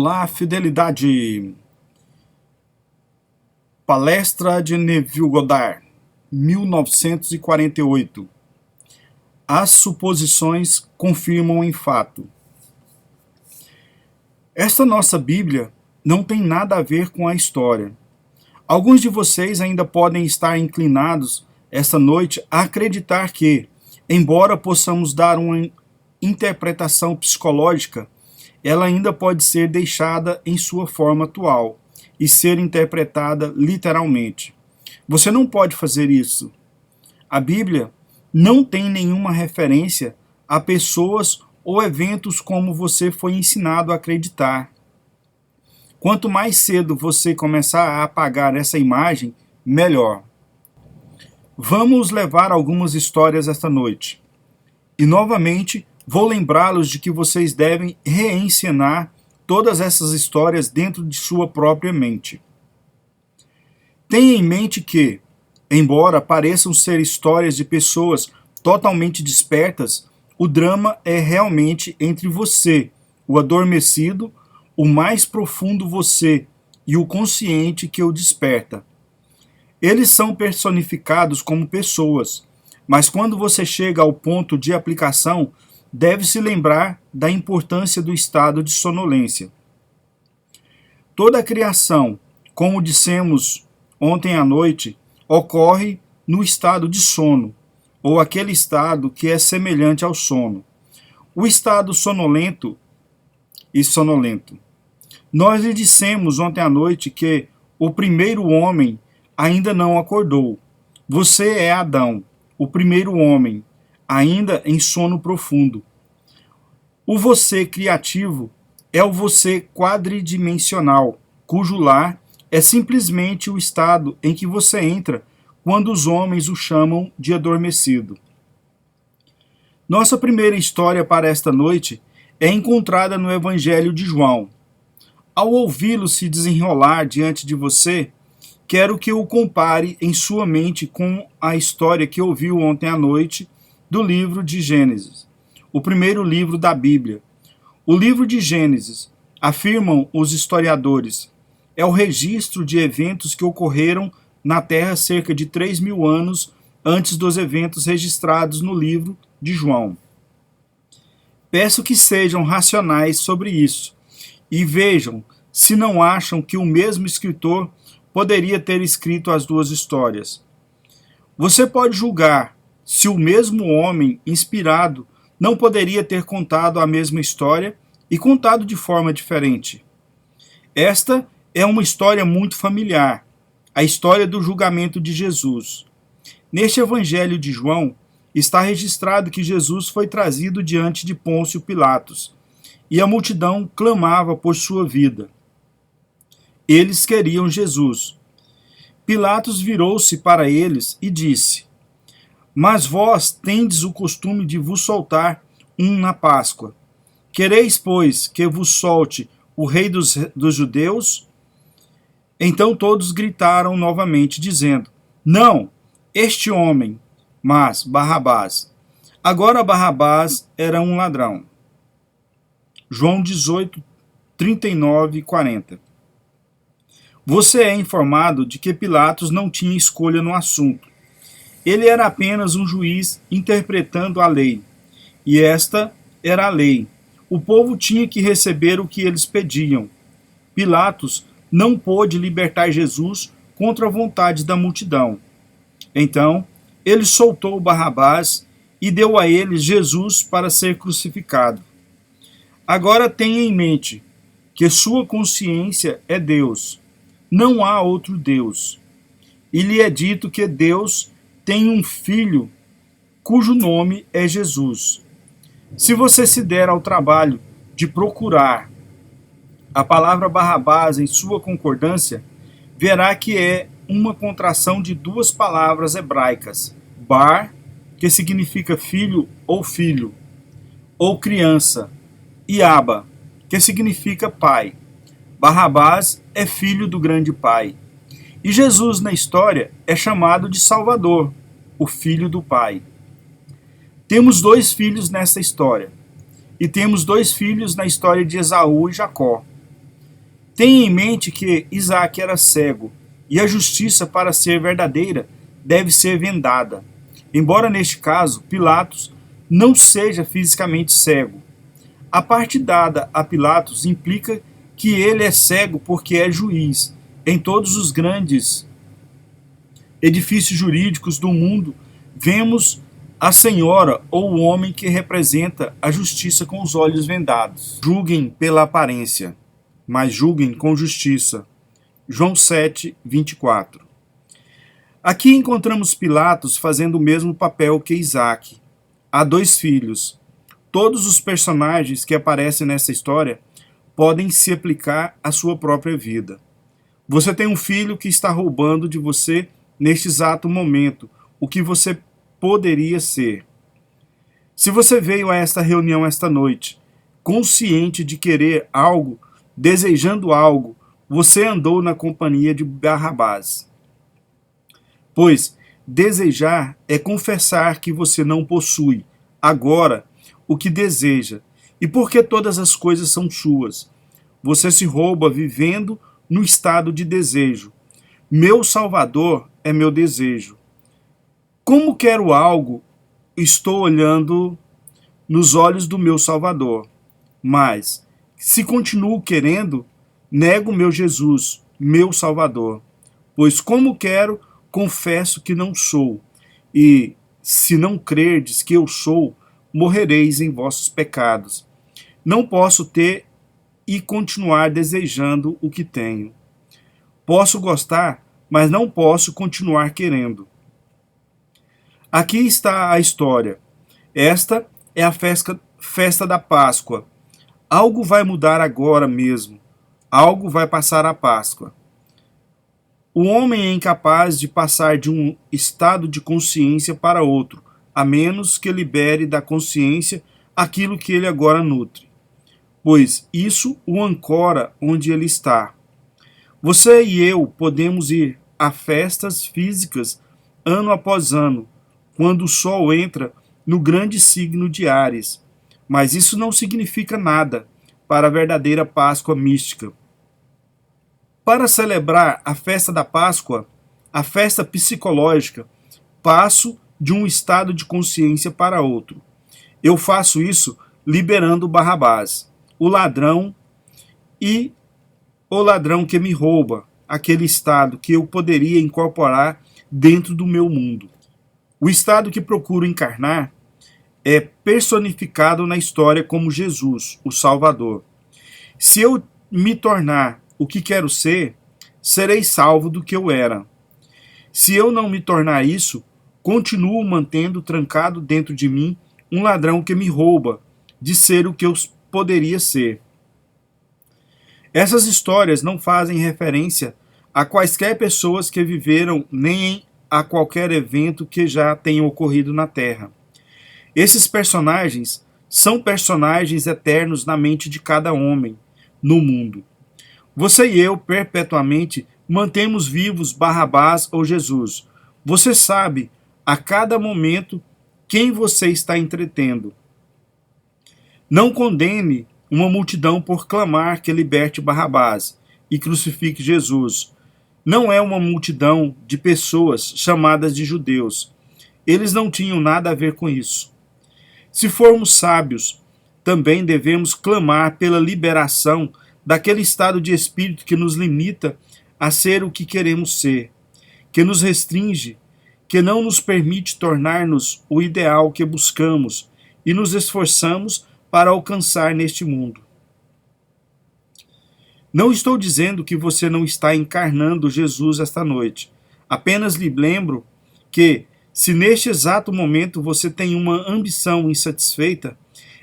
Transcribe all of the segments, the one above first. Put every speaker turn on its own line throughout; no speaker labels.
Olá, fidelidade. Palestra de Neville Goddard, 1948. As suposições confirmam em fato. Esta nossa Bíblia não tem nada a ver com a história. Alguns de vocês ainda podem estar inclinados esta noite a acreditar que, embora possamos dar uma interpretação psicológica, ela ainda pode ser deixada em sua forma atual e ser interpretada literalmente. Você não pode fazer isso. A Bíblia não tem nenhuma referência a pessoas ou eventos como você foi ensinado a acreditar. Quanto mais cedo você começar a apagar essa imagem, melhor. Vamos levar algumas histórias esta noite. E novamente, vou lembrá-los de que vocês devem reencenar todas essas histórias dentro de sua própria mente. Tenha em mente que, embora pareçam ser histórias de pessoas totalmente despertas, o drama é realmente entre você, o adormecido, o mais profundo você e o consciente que o desperta. Eles são personificados como pessoas, mas quando você chega ao ponto de aplicação, deve-se lembrar da importância do estado de sonolência. Toda a criação, como dissemos ontem à noite, ocorre no estado de sono, ou aquele estado que é semelhante ao sono. O estado sonolento e sonolento. Nós lhe dissemos ontem à noite que o primeiro homem ainda não acordou. Você é Adão, o primeiro homem, ainda em sono profundo. O você criativo é o você quadridimensional, cujo lar é simplesmente o estado em que você entra quando os homens o chamam de adormecido. Nossa primeira história para esta noite é encontrada no Evangelho de João. Ao ouvi-lo se desenrolar diante de você, quero que o compare em sua mente com a história que ouviu ontem à noite do livro de Gênesis, o primeiro livro da Bíblia. O livro de Gênesis, afirmam os historiadores, é o registro de eventos que ocorreram na Terra cerca de 3.000 anos antes dos eventos registrados no livro de João. Peço que sejam racionais sobre isso e vejam se não acham que o mesmo escritor poderia ter escrito as duas histórias. Você pode julgar se o mesmo homem inspirado não poderia ter contado a mesma história e contado de forma diferente. Esta é uma história muito familiar, a história do julgamento de Jesus. Neste Evangelho de João, está registrado que Jesus foi trazido diante de Pôncio Pilatos, e a multidão clamava por sua vida. Eles queriam Jesus. Pilatos virou-se para eles e disse: Mas vós tendes o costume de vos soltar um na Páscoa. Quereis, pois, que vos solte o rei dos judeus? Então todos gritaram novamente, dizendo: Não, este homem, mas Barrabás. Agora Barrabás era um ladrão. João 18, 39 e 40. Você é informado de que Pilatos não tinha escolha no assunto. Ele era apenas um juiz interpretando a lei. E esta era a lei. O povo tinha que receber o que eles pediam. Pilatos não pôde libertar Jesus contra a vontade da multidão. Então, ele soltou Barrabás e deu a eles Jesus para ser crucificado. Agora tenha em mente que sua consciência é Deus. Não há outro Deus. E lhe é dito que Deus tem um filho cujo nome é Jesus. Se você se der ao trabalho de procurar a palavra Barrabás em sua concordância, verá que é uma contração de duas palavras hebraicas: bar, que significa filho, ou criança, e Abba, que significa pai. Barrabás é filho do grande pai. E Jesus, na história, é chamado de Salvador, o filho do pai. Temos dois filhos nessa história. E temos dois filhos na história de Esaú e Jacó. Tenha em mente que Isaac era cego, e a justiça, para ser verdadeira, deve ser vendada. Embora neste caso Pilatos não seja fisicamente cego. A parte dada a Pilatos implica que ele é cego porque é juiz. Em todos os grandes edifícios jurídicos do mundo, vemos a senhora ou o homem que representa a justiça com os olhos vendados. Julguem pela aparência, mas julguem com justiça. João 7, 24. Aqui encontramos Pilatos fazendo o mesmo papel que Isaac. Há dois filhos. Todos os personagens que aparecem nessa história podem se aplicar à sua própria vida. Você tem um filho que está roubando de você neste exato momento o que você poderia ser. Se você veio a esta reunião esta noite, consciente de querer algo, desejando algo, você andou na companhia de Barrabás. Pois desejar é confessar que você não possui agora o que deseja, e porque todas as coisas são suas. Você se rouba vivendo no estado de desejo. Meu Salvador é meu desejo. Como quero algo, estou olhando nos olhos do meu Salvador. Mas, se continuo querendo, nego meu Jesus, meu Salvador. Pois como quero, confesso que não sou. E, se não crerdes que eu sou, morrereis em vossos pecados. Não posso ter e continuar desejando o que tenho. Posso gostar, mas não posso continuar querendo. Aqui está a história. Esta é a festa da Páscoa. Algo vai mudar agora mesmo. Algo vai passar a Páscoa. O homem é incapaz de passar de um estado de consciência para outro, a menos que libere da consciência aquilo que ele agora nutre, pois isso o ancora onde ele está. Você e eu podemos ir a festas físicas ano após ano, quando o sol entra no grande signo de Áries, mas isso não significa nada para a verdadeira Páscoa mística. Para celebrar a festa da Páscoa, a festa psicológica, passo de um estado de consciência para outro. Eu faço isso liberando Barrabás, o ladrão e o ladrão que me rouba, aquele estado que eu poderia incorporar dentro do meu mundo. O estado que procuro encarnar é personificado na história como Jesus, o Salvador. Se eu me tornar o que quero ser, serei salvo do que eu era. Se eu não me tornar isso, continuo mantendo trancado dentro de mim um ladrão que me rouba de ser o que eu poderia ser. Essas histórias não fazem referência a quaisquer pessoas que viveram, nem a qualquer evento que já tenha ocorrido na Terra. Esses personagens são personagens eternos na mente de cada homem no mundo. Você e eu, perpetuamente, mantemos vivos Barrabás ou Jesus. Você sabe, a cada momento, quem você está entretendo. Não condene uma multidão por clamar que liberte Barrabás e crucifique Jesus. Não é uma multidão de pessoas chamadas de judeus. Eles não tinham nada a ver com isso. Se formos sábios, também devemos clamar pela liberação daquele estado de espírito que nos limita a ser o que queremos ser, que nos restringe, que não nos permite tornar-nos o ideal que buscamos e nos esforçamos para alcançar neste mundo. Não estou dizendo que você não está encarnando Jesus esta noite. Apenas lhe lembro que, se neste exato momento você tem uma ambição insatisfeita,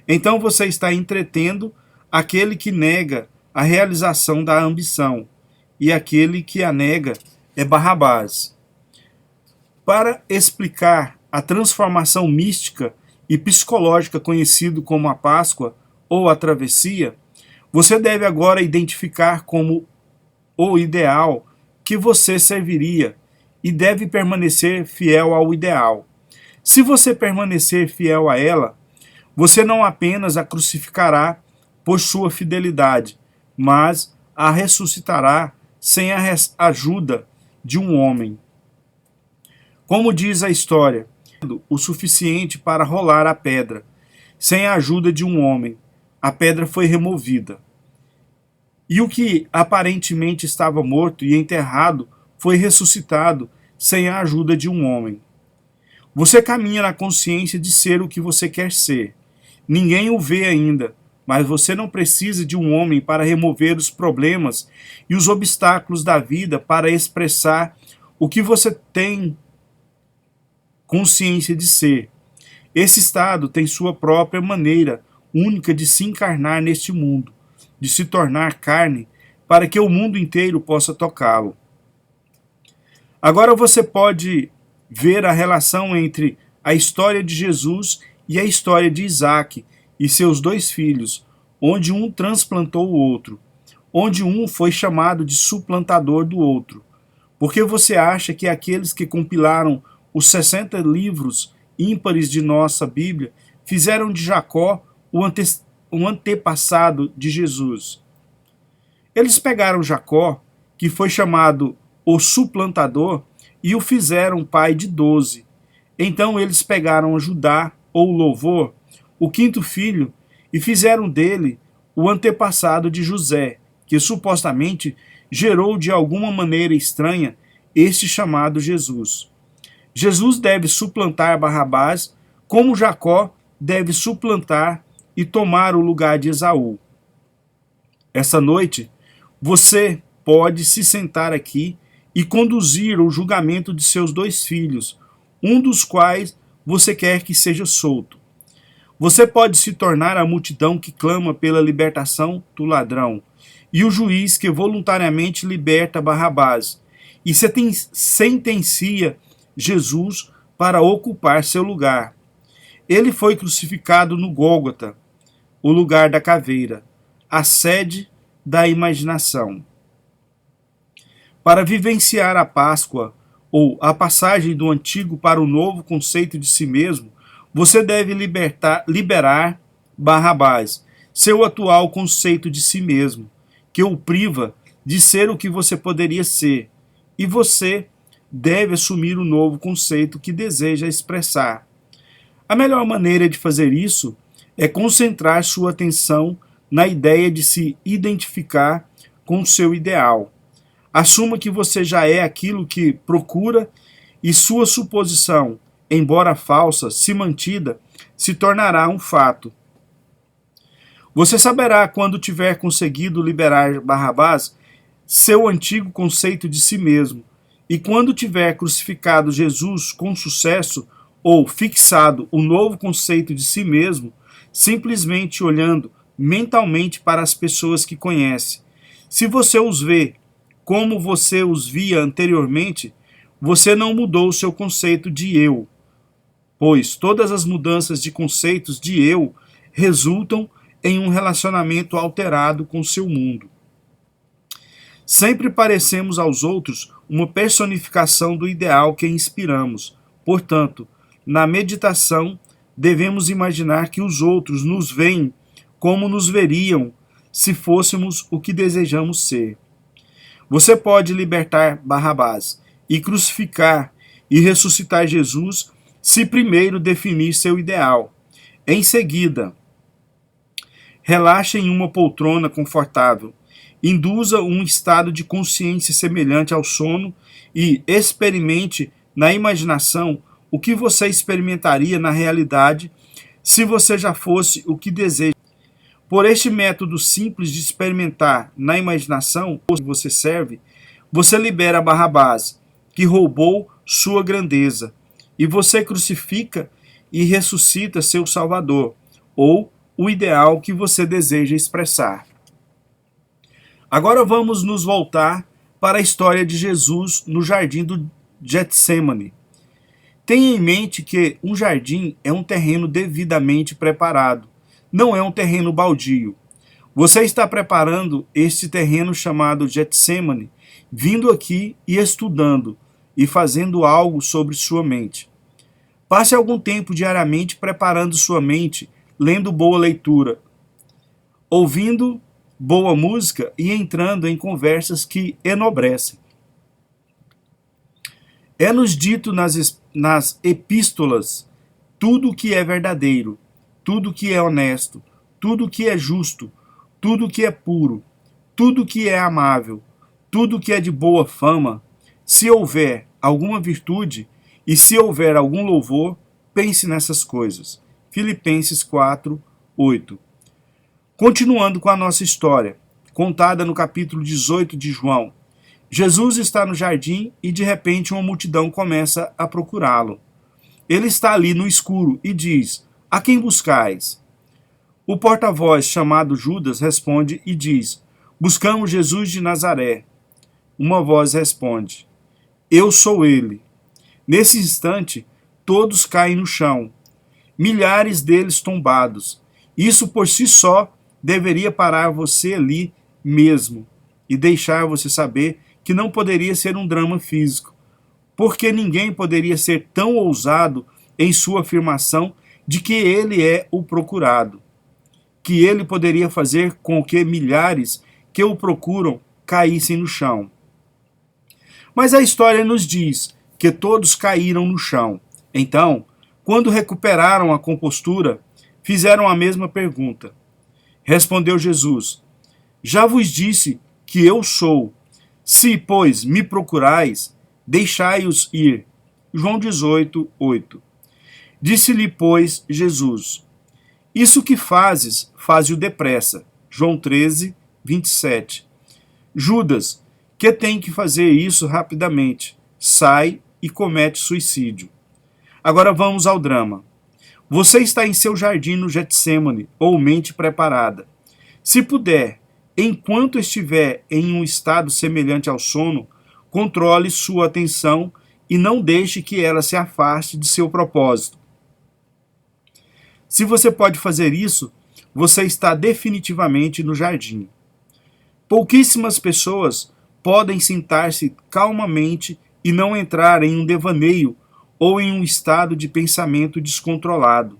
então você está entretendo aquele que nega a realização da ambição, e aquele que a nega é Barrabás. Para explicar a transformação mística e psicológica conhecido como a Páscoa ou a travessia, você deve agora identificar como o ideal que você serviria e deve permanecer fiel ao ideal. Se você permanecer fiel a ela, você não apenas a crucificará por sua fidelidade, mas a ressuscitará sem a ajuda de um homem. Como diz a história, o suficiente para rolar a pedra. Sem a ajuda de um homem, a pedra foi removida. E o que aparentemente estava morto e enterrado foi ressuscitado sem a ajuda de um homem. Você caminha na consciência de ser o que você quer ser. Ninguém o vê ainda, mas você não precisa de um homem para remover os problemas e os obstáculos da vida para expressar o que você tem consciência de ser. Esse estado tem sua própria maneira única de se encarnar neste mundo, de se tornar carne, para que o mundo inteiro possa tocá-lo. Agora você pode ver a relação entre a história de Jesus e a história de Isaac e seus dois filhos, onde um transplantou o outro, onde um foi chamado de suplantador do outro. Porque você acha que aqueles que compilaram os 60 livros ímpares de nossa Bíblia fizeram de Jacó o antepassado de Jesus? Eles pegaram Jacó, que foi chamado o suplantador, e o fizeram pai de 12. Então eles pegaram Judá, ou louvor, o quinto filho, e fizeram dele o antepassado de José, que supostamente gerou de alguma maneira estranha este chamado Jesus. Jesus deve suplantar Barrabás, como Jacó deve suplantar e tomar o lugar de Esaú. Essa noite, você pode se sentar aqui e conduzir o julgamento de seus dois filhos, um dos quais você quer que seja solto. Você pode se tornar a multidão que clama pela libertação do ladrão e o juiz que voluntariamente liberta Barrabás e sentencia Jesus para ocupar seu lugar. Ele foi crucificado no Gólgota, o lugar da caveira, a sede da imaginação. Para vivenciar a Páscoa, ou a passagem do antigo para o novo conceito de si mesmo, você deve liberar Barrabás, seu atual conceito de si mesmo, que o priva de ser o que você poderia ser, e você deve assumir o novo conceito que deseja expressar. A melhor maneira de fazer isso é concentrar sua atenção na ideia de se identificar com o seu ideal. Assuma que você já é aquilo que procura e sua suposição, embora falsa, se mantida, se tornará um fato. Você saberá quando tiver conseguido liberar Barrabás, seu antigo conceito de si mesmo, e quando tiver crucificado Jesus com sucesso ou fixado o novo conceito de si mesmo, simplesmente olhando mentalmente para as pessoas que conhece. Se você os vê como você os via anteriormente, você não mudou o seu conceito de eu, pois todas as mudanças de conceitos de eu resultam em um relacionamento alterado com seu mundo. Sempre parecemos aos outros uma personificação do ideal que inspiramos. Portanto, na meditação, devemos imaginar que os outros nos veem como nos veriam se fôssemos o que desejamos ser. Você pode libertar Barrabás e crucificar e ressuscitar Jesus se primeiro definir seu ideal. Em seguida, relaxe em uma poltrona confortável, induza um estado de consciência semelhante ao sono e experimente na imaginação o que você experimentaria na realidade se você já fosse o que deseja. Por este método simples de experimentar na imaginação que você serve, você libera Barrabás, que roubou sua grandeza, e você crucifica e ressuscita seu Salvador, ou o ideal que você deseja expressar. Agora vamos nos voltar para a história de Jesus no jardim do Getsêmani. Tenha em mente que um jardim é um terreno devidamente preparado, não é um terreno baldio. Você está preparando este terreno chamado Getsêmani, vindo aqui e estudando e fazendo algo sobre sua mente. Passe algum tempo diariamente preparando sua mente, lendo boa leitura, ouvindo boa música e entrando em conversas que enobrecem. É-nos dito nas epístolas tudo o que é verdadeiro, tudo o que é honesto, tudo o que é justo, tudo o que é puro, tudo o que é amável, tudo o que é de boa fama, se houver alguma virtude e se houver algum louvor, pense nessas coisas. Filipenses 4, 8. Continuando com a nossa história, contada no capítulo 18 de João, Jesus está no jardim e de repente uma multidão começa a procurá-lo. Ele está ali no escuro e diz: "A quem buscais?" O porta-voz, chamado Judas, responde e diz: "Buscamos Jesus de Nazaré." Uma voz responde: "Eu sou ele." Nesse instante, todos caem no chão, milhares deles tombados. Isso por si só deveria parar você ali mesmo e deixar você saber que não poderia ser um drama físico, porque ninguém poderia ser tão ousado em sua afirmação de que ele é o procurado, que ele poderia fazer com que milhares que o procuram caíssem no chão. Mas a história nos diz que todos caíram no chão. Então, quando recuperaram a compostura, fizeram a mesma pergunta. Respondeu Jesus: "Já vos disse que eu sou. Se, pois, me procurais, deixai-os ir." João 18, 8. Disse-lhe, pois, Jesus: "Isso que fazes, faze-o depressa." João 13, 27. Judas, que tem que fazer isso rapidamente, sai e comete suicídio. Agora vamos ao drama. Você está em seu jardim no Getsêmani, ou mente preparada. Se puder, enquanto estiver em um estado semelhante ao sono, controle sua atenção e não deixe que ela se afaste de seu propósito. Se você pode fazer isso, você está definitivamente no jardim. Pouquíssimas pessoas podem sentar-se calmamente e não entrar em um devaneio ou em um estado de pensamento descontrolado.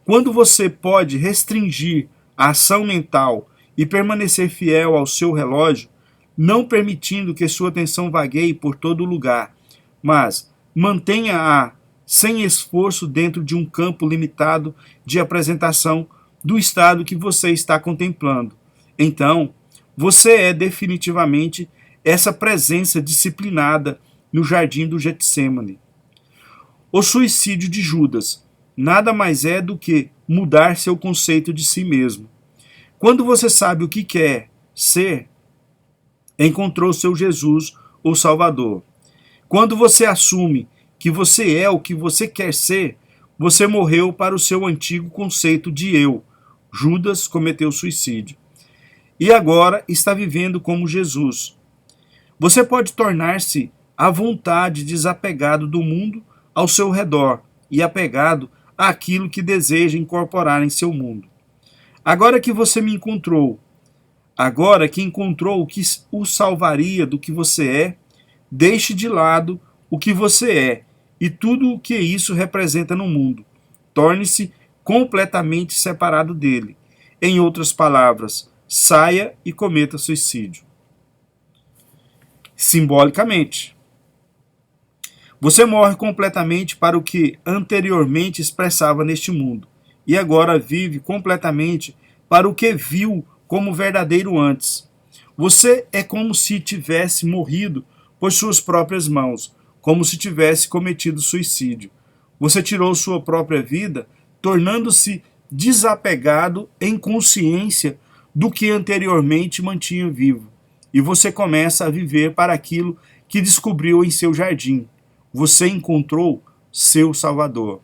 Quando você pode restringir a ação mental e permanecer fiel ao seu relógio, não permitindo que sua atenção vagueie por todo lugar, mas mantenha-a sem esforço dentro de um campo limitado de apresentação do estado que você está contemplando. Então, você é definitivamente essa presença disciplinada no jardim do Getsêmani. O suicídio de Judas nada mais é do que mudar seu conceito de si mesmo. Quando você sabe o que quer ser, encontrou seu Jesus, o Salvador. Quando você assume que você é o que você quer ser, você morreu para o seu antigo conceito de eu. Judas cometeu suicídio. E agora está vivendo como Jesus. Você pode tornar-se à vontade desapegado do mundo ao seu redor e apegado àquilo que deseja incorporar em seu mundo. Agora que você me encontrou, agora que encontrou o que o salvaria do que você é, deixe de lado o que você é e tudo o que isso representa no mundo. Torne-se completamente separado dele. Em outras palavras, saia e cometa suicídio. Simbolicamente, você morre completamente para o que anteriormente expressava neste mundo e agora vive completamente para o que viu como verdadeiro antes. Você é como se tivesse morrido por suas próprias mãos, como se tivesse cometido suicídio. Você tirou sua própria vida, tornando-se desapegado em consciência do que anteriormente mantinha vivo. E você começa a viver para aquilo que descobriu em seu jardim. Você encontrou seu Salvador.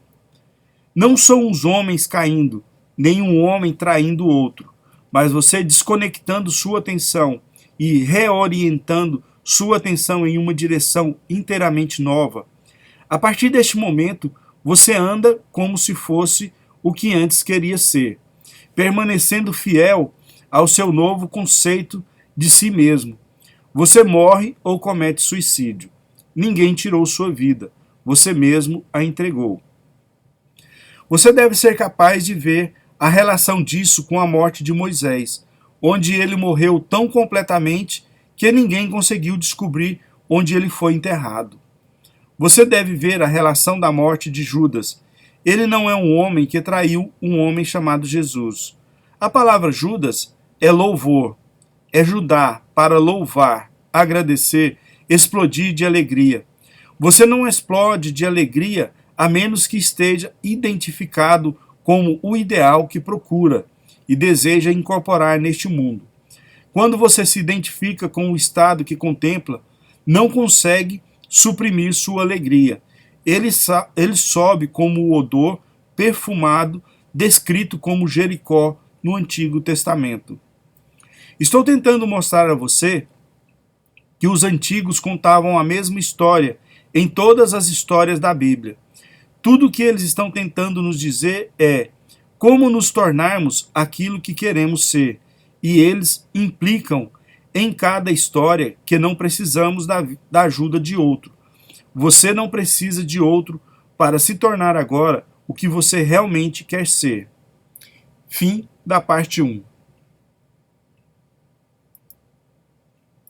Não são os homens caindo, nem um homem traindo o outro, mas você desconectando sua atenção e reorientando sua atenção em uma direção inteiramente nova. A partir deste momento, você anda como se fosse o que antes queria ser, permanecendo fiel ao seu novo conceito de si mesmo. Você morre ou comete suicídio. Ninguém tirou sua vida, você mesmo a entregou. Você deve ser capaz de ver a relação disso com a morte de Moisés. onde ele morreu tão completamente que ninguém conseguiu descobrir onde ele foi enterrado. Você deve ver a relação da morte de Judas. Ele não é um homem que traiu um homem chamado Jesus. A palavra Judas é louvor, é Judá para louvar, agradecer, explodir de alegria. Você não explode de alegria a menos que esteja identificado como o ideal que procura e deseja incorporar neste mundo. Quando você se identifica com o estado que contempla, não consegue suprimir sua alegria. Ele sobe como o odor perfumado descrito como Jericó no Antigo Testamento. Estou tentando mostrar a você que os antigos contavam a mesma história em todas as histórias da Bíblia. Tudo o que eles estão tentando nos dizer é como nos tornarmos aquilo que queremos ser. E eles implicam em cada história que não precisamos da ajuda de outro. Você não precisa de outro para se tornar agora o que você realmente quer ser. Fim da parte 1.